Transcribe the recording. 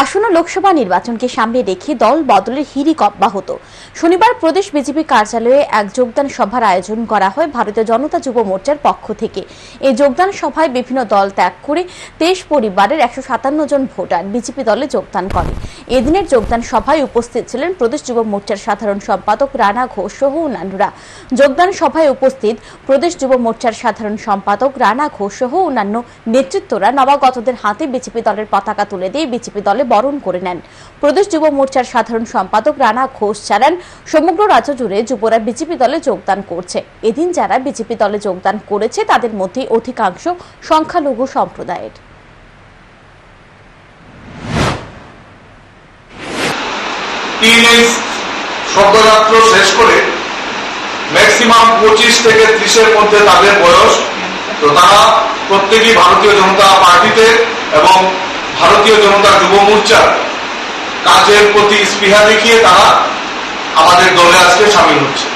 আসন্ন লোকসভা নির্বাচনকে সামনে রেখে দল বদলের হিড়িক অব্যাহত। শনিবার প্রদেশ বিজেপি কার্যালয়ে এক যোগদান সভার আয়োজন করা হয় ভারতীয় জনতা যুব মোর্চার পক্ষ থেকে। এই যোগদান সভায় বিভিন্ন দল ত্যাগ করে 23 পরিবারের 157 জন ভোটার বিজেপি দলে যোগদান করে। এদিনের যোগদান সভায় উপস্থিত ছিলেন প্রদেশ যুব মোর্চার সাধারণ সম্পাদক রানা ঘোষ সহ অন্যান্যরা। যোগদান সভায় উপস্থিত প্রদেশ যুব মোর্চার সাধারণ সম্পাদক রানা ঘোষ সহ অন্যান্য নেতৃত্বরা নবাগতদের হাতে বিজেপি দলের পতাকা তুলে দিয়ে বিজেপি দলে বরণ করে নেন। প্রদেশ যুব মোর্চার সাধারণ সম্পাদক রানা ঘোষ জানান, সমগ্র রাজ্য জুড়ে যুবরা বিজেপি দলে যোগদান করছে। এদিন যারা বিজেপি দলে যোগদান করেছে তাদের মধ্যে অধিকাংশ সংখ্যালঘু সম্প্রদায়ের। শব্দযাত্রা শেষ করে ম্যাক্সিমাম 25 থেকে 30 এর মধ্যে তাদের বয়স। তো তারা প্রত্যেকেই ভারতীয় জনতা পার্টিতে এবং ভারতীয় জনতা যুব মোর্চার কাজের প্রতি স্পৃহা দেখিয়ে তারা আমাদের দলে আজকে সামিল হচ্ছে।